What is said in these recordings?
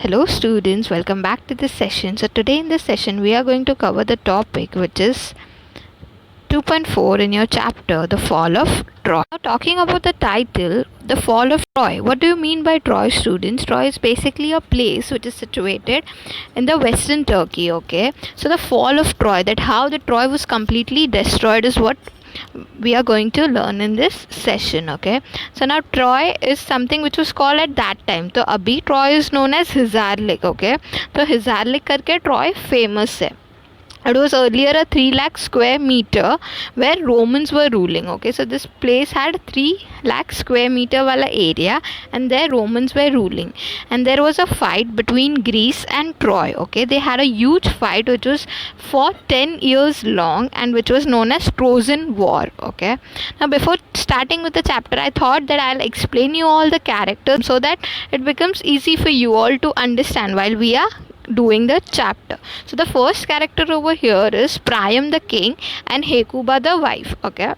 Hello students, welcome back to this session. So today in this session we are going to cover the topic which is 2.4 in your chapter, the fall of Troy. Now talking about the title, the fall of Troy. What do you mean by Troy, students? Troy is basically a place which is situated in the western Turkey, okay? So the fall of Troy, that how the Troy was completely destroyed is what we are going to learn in this session. Okay, so now Troy is something which was called at that time, so abhi Troy is known as Hisar Lake. Okay, so Hisar Lake करके Troy famous है. It was earlier a 3 lakh square meter where Romans were ruling. Okay, so this place had 3 lakh square meter wala area and there Romans were ruling. And there was a fight between Greece and Troy. Okay, they had a huge fight which was for 10 years long and which was known as Trojan War. Okay, now before starting with the chapter, I thought that I'll explain you all the characters so that it becomes easy for you all to understand while we are doing the chapter. So the first character over here is Priam the king and Hecuba the wife. Okay,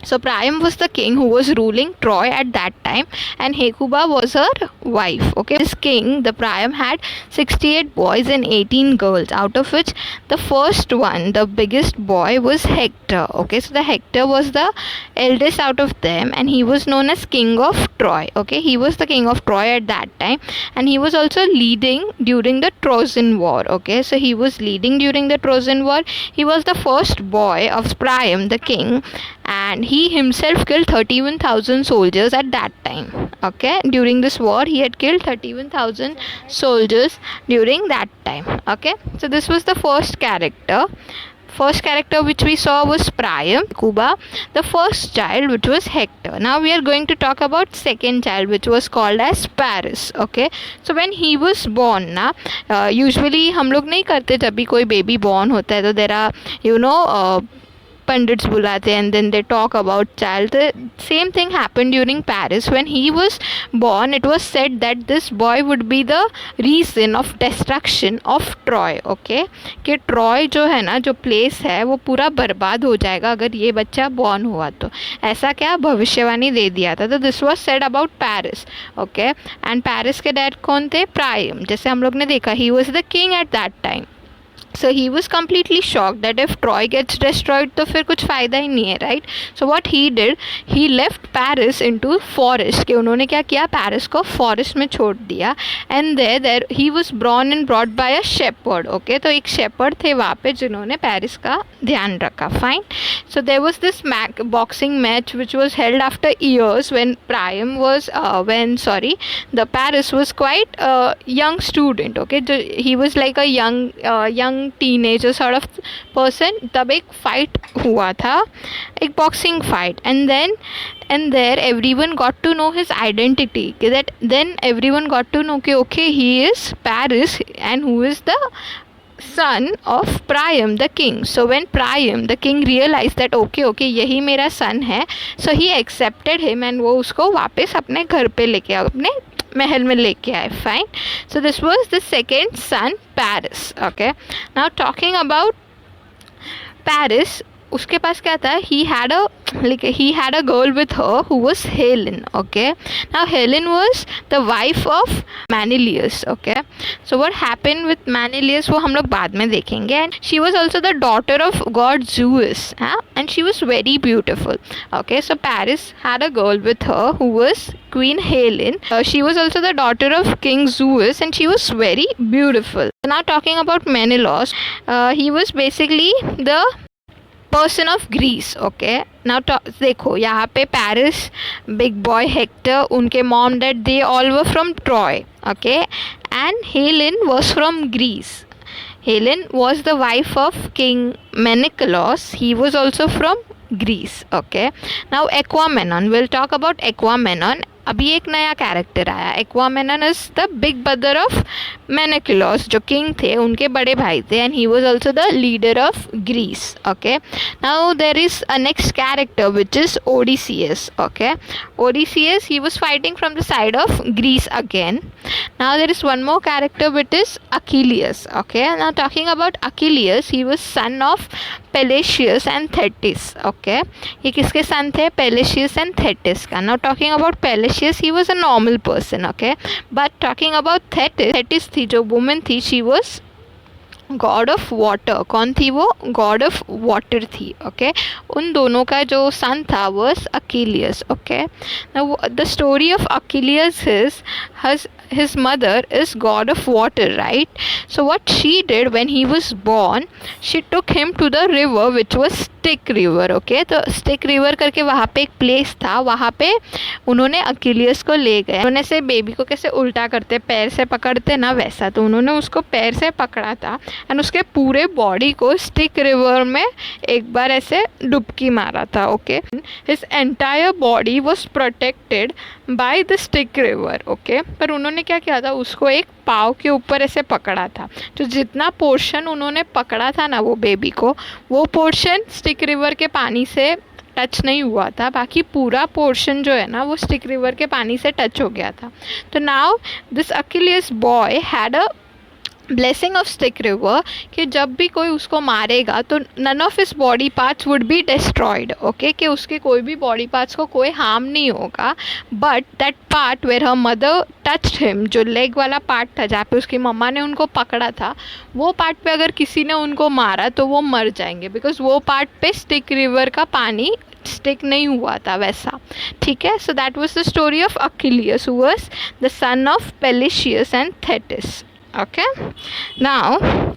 so Priam was the king who was ruling Troy at that time and Hecuba was her wife. Okay, this king, the Priam, had 68 boys and 18 girls, out of which the first one, the biggest boy, was Hector. Okay, so the Hector was the eldest out of them and he was known as king of Troy. Okay, he was the king of Troy at that time and he was also leading during the Trojan War. Okay, so he was leading during the Trojan War. He was the first boy of Priam the king and he himself killed 31,000 soldiers at that time. Okay, during this war he had killed 31,000 soldiers during that time. Okay, so this was the first character. First character which we saw was Priam, Hecuba, the first child which was Hector. Now we are going to talk about second child which was called as Paris. Okay, so when he was born ना, usually हम लोग नहीं करते जब भी कोई baby born होता है तो there are pandits बुलाते हैं and then they talk about child. The same thing happened during Paris. When he was born, it was said that this boy would be the reason of destruction of Troy. Okay, कि Troy जो है ना, जो place है वो पूरा बर्बाद हो जाएगा अगर ये बच्चा born हुआ तो. ऐसा क्या भविष्यवाणी दे दिया था. तो this was said about Paris. Okay, and Paris के dad कौन थे? Priam. जैसे हम लोग ने देखा, he was the king at that time. So he was completely shocked that if Troy gets destroyed तो फिर कुछ फ़ायदा ही नहीं है, right? So what he did, he left Paris into forest. कि उन्होंने क्या किया, Paris को forest में छोड़ दिया and there he was born and brought by a shepherd. Okay, तो एक shepherd थे वहाँ पे जिन्होंने Paris का ध्यान रखा. Fine. So there was this boxing match which was held after years when Priam was the Paris was quite a young student. Okay, he was like a young teenager sort of person. तब एक fight हुआ था, एक boxing fight, and there everyone got to know his identity. Then everyone got to know कि okay, he is Paris and who is the son of Priam the king. So when Priam the king realized that okay यही मेरा son है, so he accepted him and वो उसको वापस अपने घर पे लेके आया, अपने महल में लेके आए. Fine. So this was the second son, Paris. Okay, now talking about Paris, उसके पास क्या था, he had a girl with her who was Helen. Okay, now Helen was the wife of Menelaus. Okay, so what happened with Menelaus वो हम लोग बाद में देखेंगे. And she was also the daughter of god Zeus, and she was very beautiful. Okay, so Paris had a girl with her who was Queen Helen. She was also the daughter of King Zeus and she was very beautiful. Now talking about Menelaus, he was basically the person of Greece. Okay, now देखो यहाँ पे Paris, big boy Hector, उनके mom dad, they all were from Troy. Okay, and Helen was from Greece. Helen was the wife of King Menelaus. He was also from Greece. Okay, now Aquamenon, we'll talk about Aquamenon. अभी एक नया character आया. Agamemnon is the big brother of Menelaus, जो king थे उनके बड़े भाई थे, and he was also the leader of Greece. Okay, now there is a next character which is Odysseus. Okay, Odysseus, he was fighting from the side of Greece again. Now there is one more character which is Achilles. Okay, now talking about Achilles, he was son of Peleus and Thetis. Okay, ये किसके सन थे? Peleus and Thetis का. Now talking about Peleus Perseus, he was a normal person, okay. But talking about Thetis थी जो woman थी, she was god of water. कौन थी वो? गॉड ऑफ वाटर थी. ओके, उन दोनों का जो सन था was Achilles. Okay, the story of Achilles his mother is god of water, right? So what she did when he was born, she took him to the river which was stick river. Okay, तो stick river करके वहाँ पे एक place था, वहाँ पे उन्होंने अकीलियस को ले गए. उन्होंने से बेबी को कैसे उल्टा करते, पैर से पकड़ते ना, वैसा. तो उन्होंने उसको पैर से पकड़ा था एंड उसके पूरे बॉडी को स्टिक रिवर में एक बार ऐसे डुबकी मारा था. Okay, his entire body was protected by the stick river. Okay, पर उन्होंने क्या किया था, उसको एक पाँव के ऊपर ऐसे पकड़ा था. तो जितना पोर्शन उन्होंने पकड़ा था ना वो बेबी को, वो पोर्शन स्टिक रिवर के पानी से टच नहीं हुआ था, बाकी पूरा पोर्शन जो है ना वो स्टिक रिवर के पानी से टच हो गया था. तो now this Achilles boy had a blessing of Styx river कि जब भी कोई उसको मारेगा तो none of his body parts would be destroyed. Okay, कि उसके कोई भी बॉडी पार्ट्स को कोई हार्म नहीं होगा. But that part where her mother touched him, जो लेग वाला पार्ट था जहाँ पे उसकी मम्मा ने उनको पकड़ा था, वो पार्ट पे अगर किसी ने उनको मारा तो वो मर जाएंगे, बिकॉज वो पार्ट पे स्टिक रिवर का पानी स्टिक नहीं हुआ था वैसा. ठीक है, so that was the story of Achilles who was the son of Peleus and Thetis. Okay, now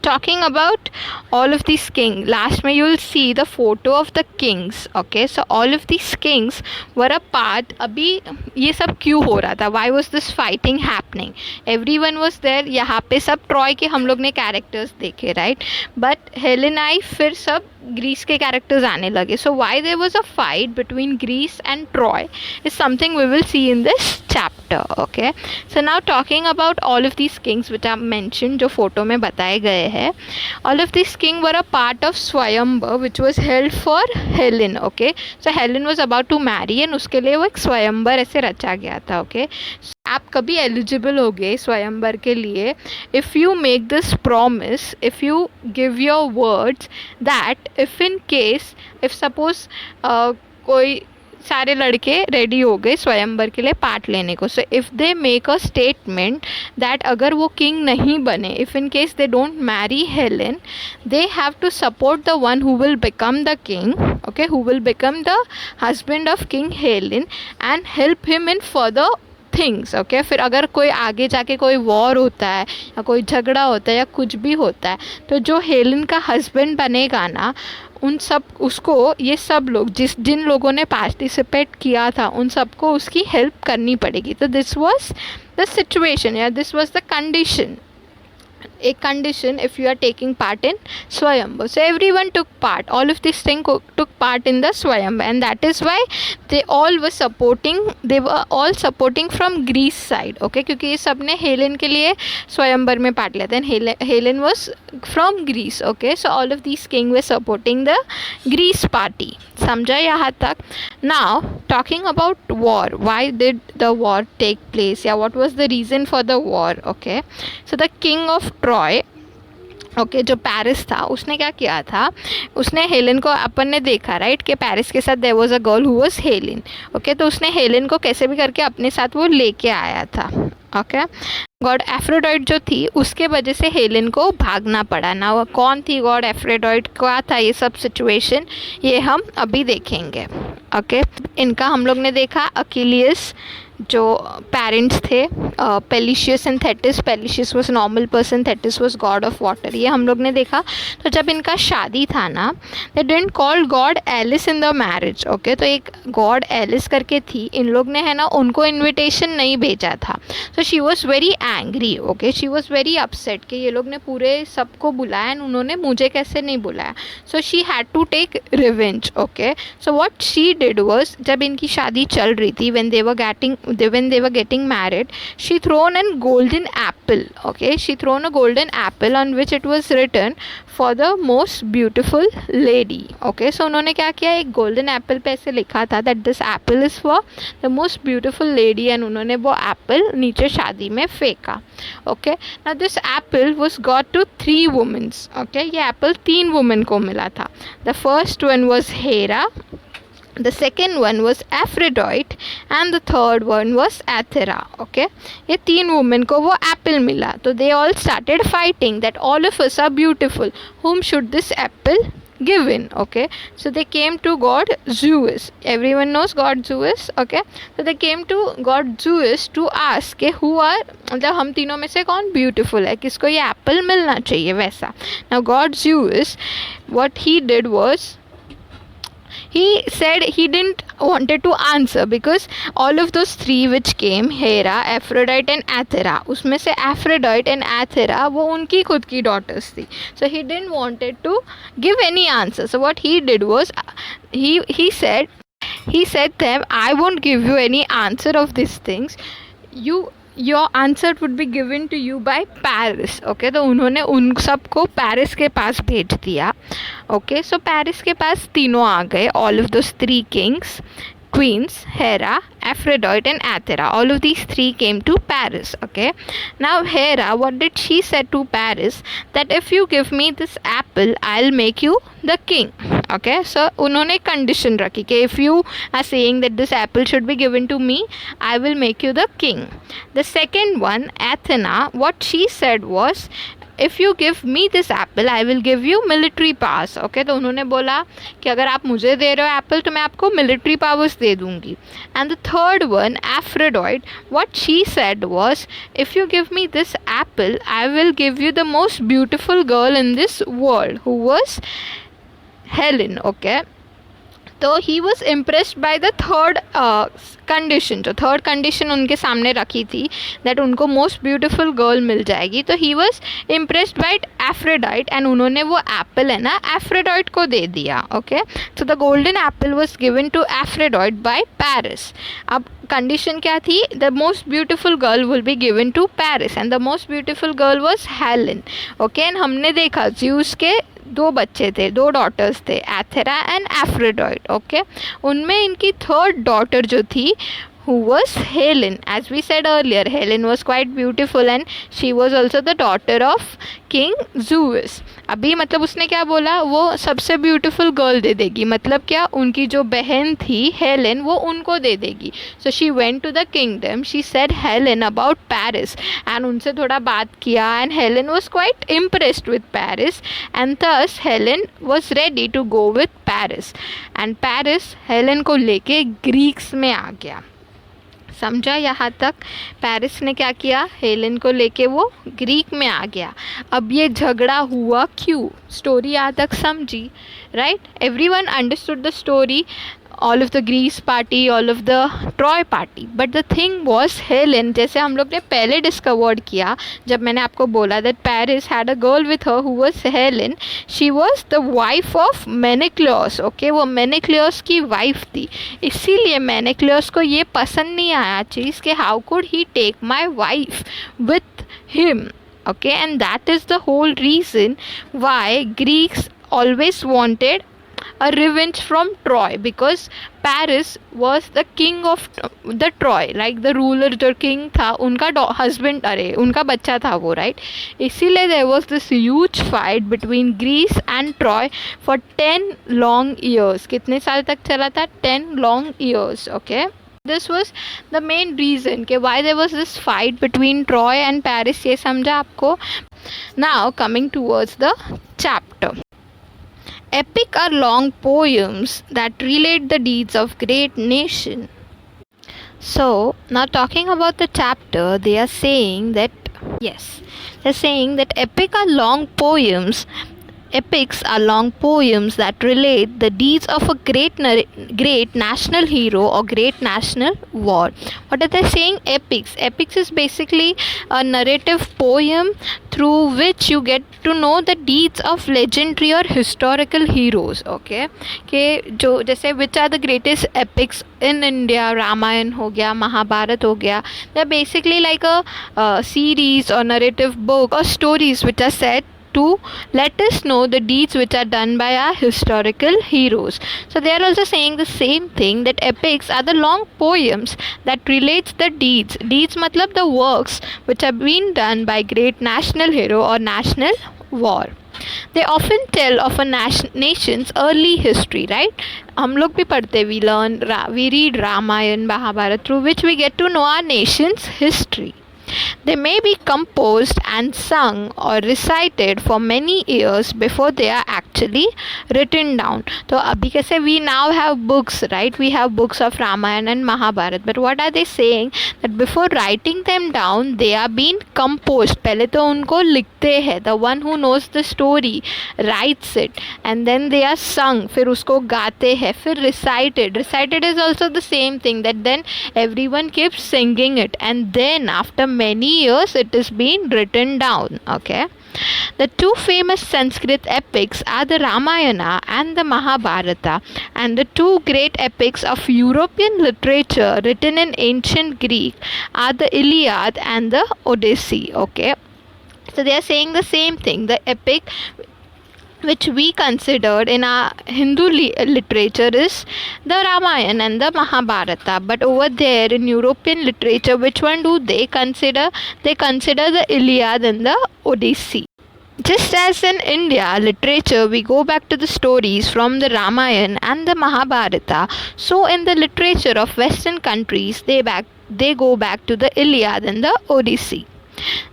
talking about all of these kings, last में you will see the photo of the kings. Okay, so all of these kings were a part. अभी ये सब क्यों हो रहा था? Why was this fighting happening? Everyone was there. यहाँ पे सब ट्रॉय के हम लोग ने कैरेक्टर्स देखे, राइट? बट हेलेनाई फिर सब ग्रीस के कैरेक्टर्स आने लगे. So why there was a fight between Greece and Troy is something we will see in this chapter. Okay, so now talking about all of these kings which are mention, जो photo में बताए गए हैं. All of this king were a part of swayamvar which was held for Helen. Okay, so Helen was about to marry and उसके लिए वो एक स्वयंवर ऐसे रचा गया था. ओके, आप कभी एलिजिबल हो गए स्वयंवर के लिए if you make this promise, if you give your words that if in case, if suppose कोई सारे लड़के रेडी हो गए स्वयंवर के लिए पार्ट लेने को. So if they make a statement that अगर वो किंग नहीं बने, if in case they don't marry Helen, they have to support the one who will become the king. Okay, who will become the husband of king Helen and help him in further things. Okay, फिर अगर कोई आगे जाके कोई war होता है या कोई झगड़ा होता है या कुछ भी होता है, तो जो हेलेन का हस्बैंड बनेगा ना, उन सब उसको ये सब लोग जिन लोगों ने पार्टिसिपेट किया था उन सबको उसकी हेल्प करनी पड़ेगी. तो दिस वाज द सिचुएशन या this was the condition, a condition if you are taking part in Swayambhar. So everyone took part, all of this thing took part in the Swayambhar, and that is why they all were supporting, they were all supporting from Greece side. Okay, क्योंकि ये सब ने Helen के लिए स्वयंवर में part लिया था and Helen was from Greece. Okay, so all of these king were supporting the Greece party. समझा यहाँ तक? Now talking about war, why did the war take place या what was the reason for the war? Okay, so the king of Troy, okay, जो Paris था, उसने क्या किया था, उसने हेलेन को, अपन ने देखा राइट कि पेरिस के साथ there was a girl who was Helen. Okay, तो उसने हेलेन को कैसे भी करके अपने साथ वो लेके आया था. ओके, गॉड एफ्रोडाइट जो थी उसके वजह से हेलेन को भागना पड़ा ना. वो कौन थी गॉड एफ्रोडाइट, क्या था ये सब सिचुएशन, ये हम अभी देखेंगे. ओके, इनका हम लोग ने देखा अकीलियस जो पेरेंट्स थे, Peleus and Thetis. Peleus was normal person, Thetis was god of water, ये हम लोग ने देखा. तो जब इनका शादी था ना, they didn't call god Eris in the marriage. Okay, तो एक गॉड एलिस करके थी, इन लोग ने है ना उनको इन्विटेशन नहीं भेजा था. So she was very angry. Okay, she was very upset कि ये लोग ने पूरे सबको बुलाया एंड उन्होंने मुझे कैसे नहीं बुलाया. So she had to take revenge. Okay, so what she did was, जब इनकी शादी चल रही थी, when they were getting married, she thrown a golden apple. Okay, she thrown a golden apple on which it was written for the most beautiful lady. Okay, so उन्होंने क्या किया, एक golden apple पे ऐसे लिखा था that this apple is for the most beautiful lady, and उन्होंने वो apple नीचे शादी में फेंका. Okay, now this apple was got to 3 women. Okay, ये apple 3 women को मिला था. The first one was Hera, the second one was Aphrodite and the third one was Athera. Okay, ये तीन women को वो apple मिला, तो they all started fighting that all of us are beautiful, whom should this apple give in. Okay, so they came to god Zeus. Everyone knows god Zeus. Okay, so they came to god Zeus to ask के who are, मतलब हम तीनों में से कौन beautiful है, किसको ये apple मिलना चाहिए वैसा. Now god Zeus, what he did was, he said he didn't wanted to answer because all of those three which came, Hera, Aphrodite and Athera, उसमें से Aphrodite and Athera वो उनकी खुद की daughters थी. So he didn't wanted to give any answer. So what he did was, he said them, I won't give you any answer of these things. your answer would be given to you by Paris. Okay, तो उन्होंने उन सबको Paris के पास भेज दिया. Okay, so Paris के पास तीनों आ गए, all of those three kings, queens, Hera, Aphrodite and Athera. All of these three came to Paris. Okay, now Hera, what did she say to Paris? That if you give me this apple, I'll make you the king. Okay, so उन्होंने condition रखी कि if you are saying that this apple should be given to me, I will make you the king. The second one, Athena, what she said was, if you give me this apple, I will give you military powers. Okay, तो उन्होंने बोला कि अगर आप मुझे दे रहे हो Apple तो मैं आपको military powers दे दूँगी. And the third one, Aphrodite, what she said was, if you give me this apple, I will give you the most beautiful girl in this world, who was Helen. Okay, तो he was impressed by the third condition. जो third condition उनके सामने रखी थी that उनको most beautiful girl मिल जाएगी, तो he was impressed by Aphrodite and उन्होंने वो एप्पल है ना एफ्रोडाइट को दे दिया. Okay, so the golden apple was given to Aphrodite by Paris. अब कंडीशन क्या थी? The most beautiful girl will be given to Paris and the most beautiful girl was Helen. Okay, and हमने देखा Zeus के दो बच्चे थे, दो डॉटर्स थे, एथेरा एंड एफ्रोडाइट. ओके, उनमें इनकी थर्ड डॉटर जो थी who was Helen. As we said earlier, Helen was quite beautiful and she was also the daughter of King Zeus. अभी मतलब उसने क्या बोला, वो सबसे ब्यूटीफुल गर्ल दे देगी, मतलब क्या, उनकी जो बहन थी हेलेन वो उनको दे देगी. So she went to the kingdom, she said Helen about Paris and उनसे थोड़ा बात किया and Helen was quite impressed with Paris and thus Helen was ready to go with Paris. And Paris Helen को लेके Greeks में आ गया. समझा यहाँ तक? पेरिस ने क्या किया, हेलेन को लेके वो ग्रीक में आ गया. अब ये झगड़ा हुआ क्यों, स्टोरी यहाँ तक समझी, right? Everyone understood the story, all of the Greece party, all of the Troy party. But the thing was Helen, जैसे हम लोग ने पहले डिस्कवर्ड किया जब मैंने आपको बोला that Paris had a girl with her who was Helen. She was the wife of Menelaus. Okay, वो Menelaus की वाइफ थी, इसीलिए Menelaus को ये पसंद नहीं आया चीज़ कि how could he take my wife with him. Okay, and that is the whole reason why Greeks always wanted a revenge from Troy, because Paris was the king of the Troy, like the ruler जो king था उनका husband, अरे उनका बच्चा था वो, right? इसीलिए there was this huge fight between Greece and Troy for 10 long years. कितने साल तक चला था? 10 long years. Okay, this was the main reason कि why there was this fight between Troy and Paris. ये समझा आपको? Now coming towards the chapter. Epic are long poems that relate the deeds of great nation. So now talking about the chapter, they are saying that, yes, they're saying that epics are long poems that relate the deeds of a great national hero or great national war. What are they saying? Epics is basically a narrative poem through which you get to know the deeds of legendary or historical heroes. Okay, कि जो जैसे which are the greatest epics in India, Ramayan हो गया, महाभारत हो गया. They are basically like a series or narrative book or stories which are set to let us know the deeds which are done by our historical heroes. So they are also saying the same thing, that epics are the long poems that relates the deeds. Deeds matlab the works which have been done by great national hero or national war. They often tell of a nation's early history, right? हम लोग भी पढ़ते, we read Ramayana, Mahabharata, through which we get to know our nation's history. They may be composed and sung or recited for many years before they are actually written down. So abhi kaise we now have books, right? We have books of Ramayana and Mahabharata. But what are they saying? That before writing them down, they are being composed. पहले तो उनको लिखते हैं. The one who knows the story writes it, and then they are sung. फिर उसको गाते हैं. फिर recited. Recited is also the same thing. That then everyone keeps singing it, and then after many years it is being written down. Okay, the two famous Sanskrit epics are the Ramayana and the Mahabharata, and the two great epics of European literature written in ancient Greek are the Iliad and the Odyssey. Okay, so they are saying the same thing. The epic which we considered in our Hindu literature is the Ramayana and the Mahabharata. But over there in European literature, which one do they consider? They consider the Iliad and the Odyssey. Just as in India literature we go back to the stories from the Ramayana and the Mahabharata, so in the literature of Western countries they go back to the Iliad and the Odyssey.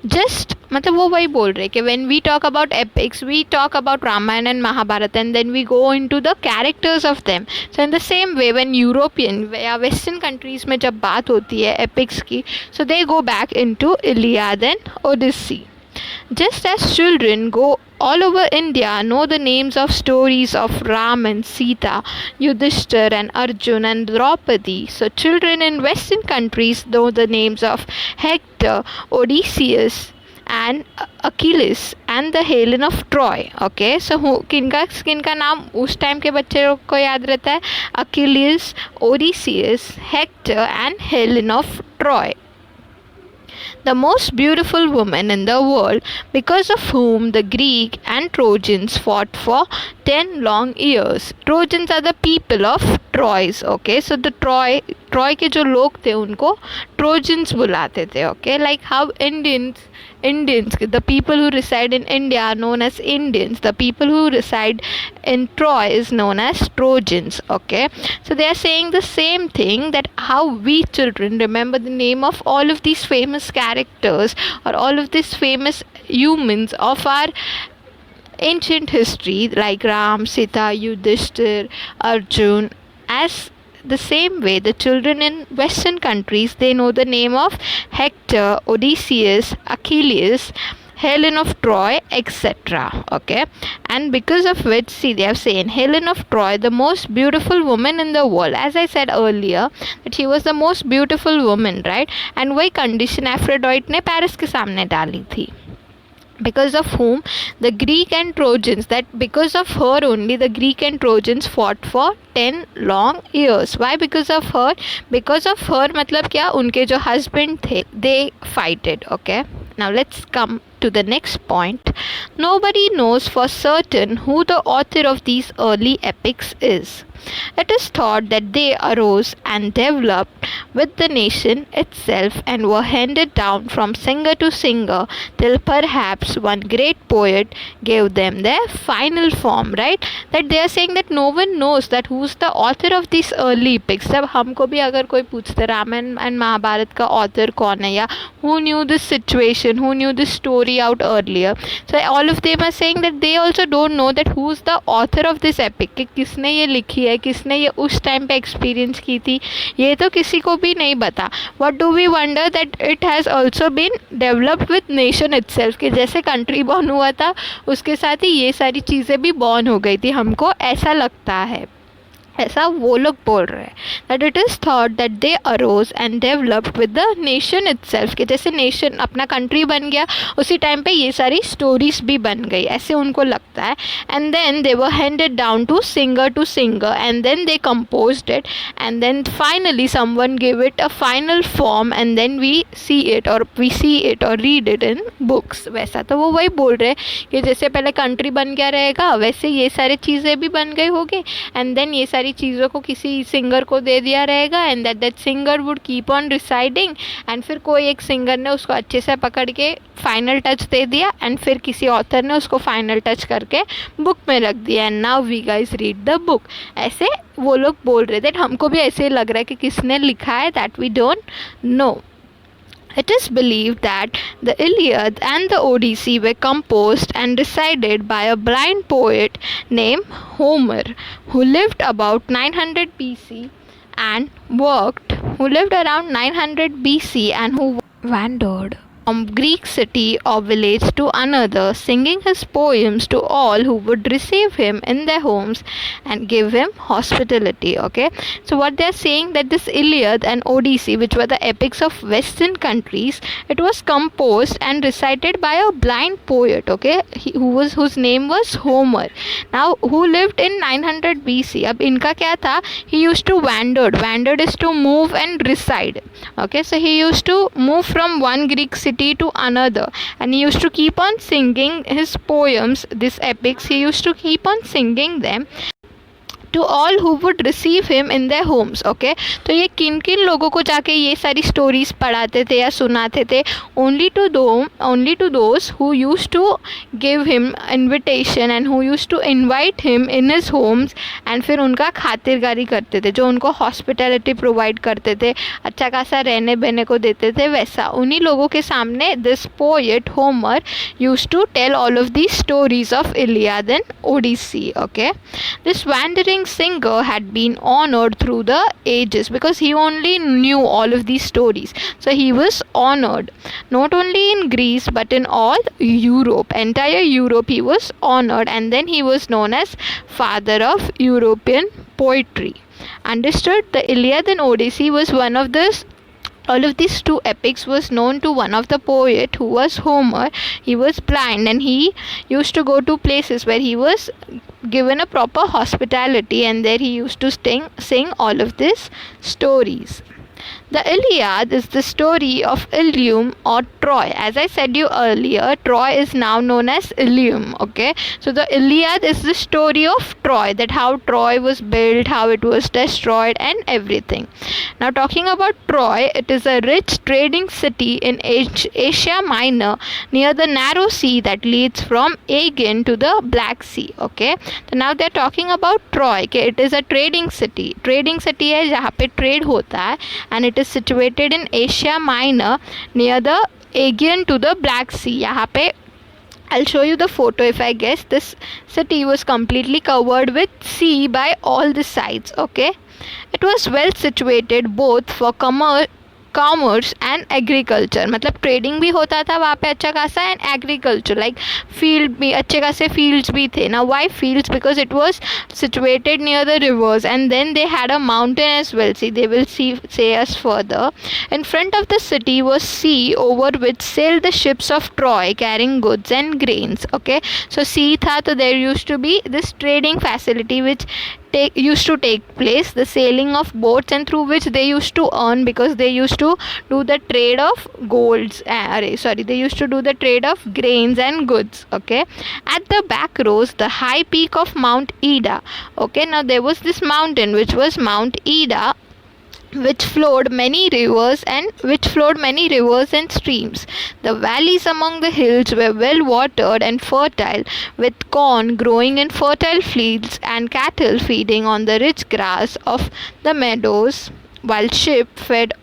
Just मतलब वो वही बोल रहे कि when we talk about epics we talk about Ramayana and Mahabharata and then we go into the characters of them. So in the same way when European या Western countries में जब बात होती है epics की, so they go back into Iliad and Odyssey. Just as children go all over India know the names of stories of Ram and Sita, Yudhishthir and Arjun and Draupadi, so children in Western countries know the names of Hector, Odysseus and Achilles and the Helen of Troy. Okay, so किनका नाम उस time के बच्चे लोग को याद रहता है? Achilles, Odysseus, Hector and Helen of Troy. The most beautiful woman in the world, because of whom the Greek and Trojans fought for 10 long years. Trojans are the people of Troy. Okay, so the Troy के जो लोग थे उनको Trojans बुलाते थे. Okay, like how Indians, the people who reside in India are known as Indians. The people who reside in Troy is known as Trojans. Okay, so they are saying the same thing, that how we children remember the name of all of these famous characters or all of these famous humans of our ancient history like Ram, Sita, Yudhishthir, Arjun. As the same way the children in Western countries, they know the name of Hector, Odysseus, Achilles, Helen of Troy, etc. Okay, and because of which, see, they have said Helen of Troy, the most beautiful woman in the world. As I said earlier that she was the most beautiful woman, right? And वही condition Aphrodite ने Paris के सामने डाली थी, because of whom the Greek and Trojans, that because of her only the Greek and Trojans fought for 10 long years. Why? Because of her. Because of her मतलब क्या, उनके जो husband थे, they fighted. Okay, now let's come to the next point. Nobody knows for certain who the author of these early epics is. It is thought that they arose and developed with the nation itself and were handed down from singer to singer till perhaps one great poet gave them their final form, right? That they are saying that no one knows that who's the author of these early epics. जब हमको भी अगर कोई पूछते Ramayan and Mahabharat का author कौन है, या who knew this situation, who knew this story out earlier, so all of them are saying that they also don't know that who's the author of this epic, कि किसने ये लिखी है, किसने ये उस टाइम पे एक्सपीरियंस की थी, ये तो किसी को भी नहीं पता. What do we wonder that it has also been developed with nation itself, कि जैसे कंट्री बॉर्न हुआ था उसके साथ ही ये सारी चीज़ें भी बॉर्न हो गई थी, हमको ऐसा लगता है, ऐसा वो लोग बोल रहे हैं. That it is thought that they arose and developed with the nation itself, कि जैसे नेशन अपना कंट्री बन गया उसी टाइम पे ये सारी स्टोरीज भी बन गई, ऐसे उनको लगता है. And then they were handed down to singer and then they composed it and then finally someone give it a final form and then we see it और रीड इट इन बुक्स. वैसा तो वो वही बोल रहे हैं कि जैसे पहले कंट्री बन गया रहेगा वैसे ये सारी चीज़ें भी बन गई होगी एंड देन ये सारी सारी चीज़ों को किसी सिंगर को दे दिया रहेगा and that singer would keep on residing and फिर कोई एक सिंगर ने उसको अच्छे से पकड़ के फाइनल टच दे दिया एंड फिर किसी ऑथर ने उसको फाइनल टच करके बुक में रख दिया and now we guys read the book. ऐसे वो लोग बोल रहे थे, हमको भी ऐसे ही लग रहा है कि किसने लिखा है, that we don't know. It is believed that the Iliad and the Odyssey were composed and recited by a blind poet named Homer, who lived about 900 BC and who lived around 900 BC and who wandered from Greek city or village to another, singing his poems to all who would receive him in their homes and give him hospitality. Okay, so what they are saying, that this Iliad and Odyssey, which were the epics of Western countries, it was composed and recited by a blind poet. Okay, whose name was Homer. Now, who lived in 900 BC. अब इनका क्या था? He used to wandered is to move and reside. Okay, so he used to move from one Greek city to another and he used to keep on singing his poems, these epics, he used to keep on singing them to all who would receive him in their homes. Okay, तो ये किन किन लोगों को जाके ये सारी stories पढ़ाते थे या सुनाते थे? only to those who used to give him invitation and who used to invite him in his homes and फिर उनका खातिरदारी करते थे, जो उनको हॉस्पिटैलिटी प्रोवाइड करते थे, अच्छा खासा रहने बहने को देते थे, वैसा उन्हीं लोगों के सामने this poet Homer used to tell all of these stories of Iliad and Odyssey. Okay, this wandering singer had been honored through the ages because he only knew all of these stories, so he was honored not only in Greece but in all Europe, entire Europe he was honored, and then he was known as father of European poetry. Understood? The Iliad and Odyssey was one of this. All of these two epics was known to one of the poet who was Homer. He was blind and he used to go to places where he was given a proper hospitality and there he used to sing all of these stories. The Iliad is the story of Ilium or Troy. As I said you earlier, Troy is now known as Ilium. Okay, so the Iliad is the story of Troy, that how Troy was built, how it was destroyed and everything. Now talking about Troy, it is a rich trading city in Asia Minor near the narrow sea that leads from Aegean to the Black Sea. Okay, so now they are talking about Troy. Okay, it is a trading city. Trading city है जहाँ पे trade होता है and it is situated in Asia Minor near the Aegean to the Black Sea. यहाँ पे I'll show you the photo. If I guess, this city was completely covered with sea by all the sides. Okay, it was well situated both for commerce and agriculture, मतलब trading भी होता था वहाँ पे अच्छा खासा एंड एग्रीकल्चर, लाइक फील्ड भी अच्छे खासे फील्ड्स भी थे ना. Why fields? Because it was situated near the rivers and then they had a mountain as well. See they will say us further. In front of the city was sea over which sail the ships of Troy carrying goods and grains. Okay, so sea था तो there used to be this trading facility which used to take place, the sailing of boats, and through which they used to earn because they used to do the trade of they used to do the trade of grains and goods. Okay, at the back rose the high peak of Mount Ida. Okay, now there was this mountain which was Mount Ida, which flowed many rivers and streams. The valleys among the hills were well watered and fertile, with corn growing in fertile fields and cattle feeding on the rich grass of the meadows, while sheep fed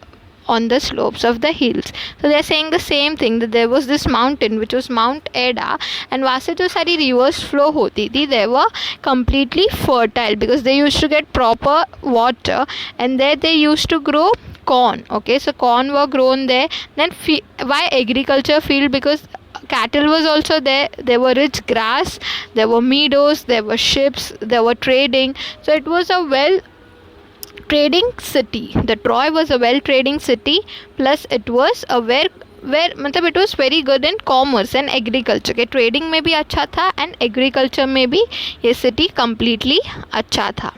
on the slopes of the hills. So they are saying the same thing, that there was this mountain which was Mount Ida, and वहाँ से जो सारी rivers flow होती थी, they were completely fertile because they used to get proper water, and there they used to grow corn. Okay, so corn were grown there. Then why agriculture field? Because cattle was also there were rich grass, there were meadows, there were ships, there were trading. So it was a well trading city. The Troy was a well trading city, plus it was a where मतलब it was very good in commerce and agriculture. के trading में भी अच्छा था and agriculture में भी ये city completely अच्छा था.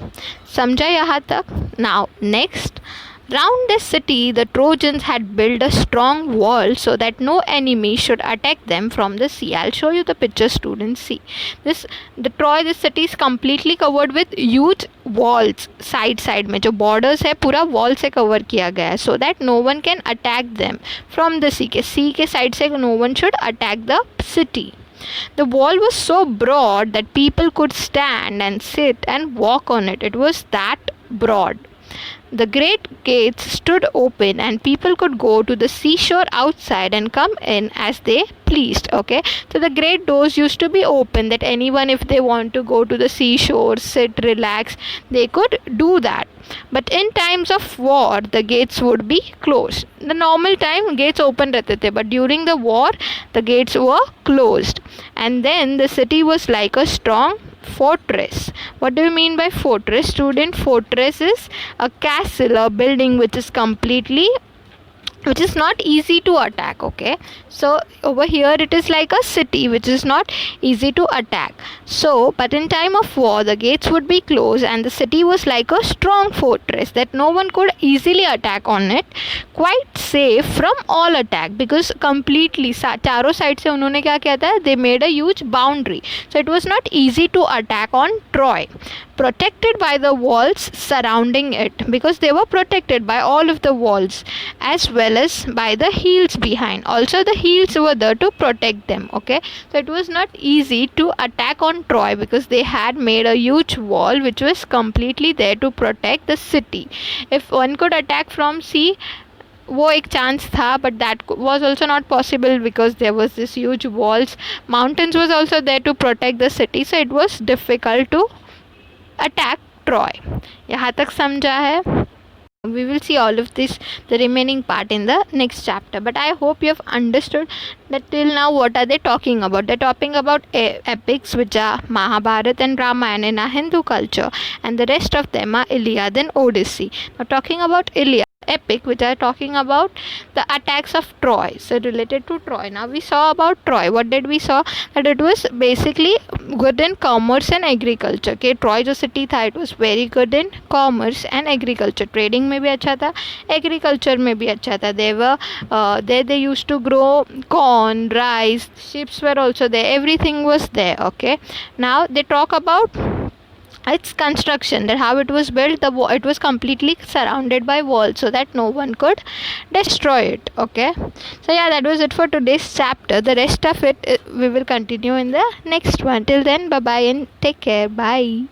समझा यहाँ तक? Now next Round this city, the Trojans had built a strong wall so that no enemy should attack them from the sea. I'll show you the picture, students. See, this city is completely covered with huge walls. Side में जो borders है पूरा wall से cover किया गया है, so that no one can attack them from the sea के side से no one should attack the city. The wall was so broad that people could stand and sit and walk on it. It was that broad. The great gates stood open and people could go to the seashore outside and come in as they pleased. Okay, so the great doors used to be open that anyone, if they want to go to the seashore, sit, relax, they could do that. But in times of war, the gates would be closed. The normal time gates open रहते थे, but during the war, the gates were closed. And then the city was like a strong fortress. What do you mean by fortress, student? Fortress is a castle or building which is not easy to attack. Okay, so over here it is like a city which is not easy to attack. So but in time of war the gates would be closed and the city was like a strong fortress that no one could easily attack on it, quite safe from all attack, because completely चारों side से उन्होंने क्या किया था, they made a huge boundary, so it was not easy to attack on Troy, protected by the walls surrounding it, because they were protected by all of the walls as well as by the hills behind. Also the hills were there to protect them. Okay, so it was not easy to attack on Troy because they had made a huge wall which was completely there to protect the city. If one could attack from sea, वो एक chance था, but that was also not possible because there was this huge walls. Mountains was also there to protect the city, so it was difficult to attack Troy. यहाँ तक समझा है? We will see all of this, the remaining part, in the next chapter, but I hope you have understood that till now what are they talking about. They're talking about epics which are Mahabharata and Ramayana in our Hindu culture, and the rest of them are Iliad and Odyssey. Now talking about Iliad epic, which are talking about the attacks of Troy, so related to Troy. Now we saw about Troy. What did we saw? That it was basically good in commerce and agriculture. Okay, Troy जो city था, it was very good in commerce and agriculture. Trading में भी अच्छा था, agriculture में भी अच्छा था. They were there, they used to grow corn, rice, ships were also there, everything was there. Okay, now they talk about its construction, that how it was built. It was completely surrounded by walls so that no one could destroy it. Okay, so yeah, that was it for today's chapter. The rest of it we will continue in the next one. Till then, bye bye and take care. Bye.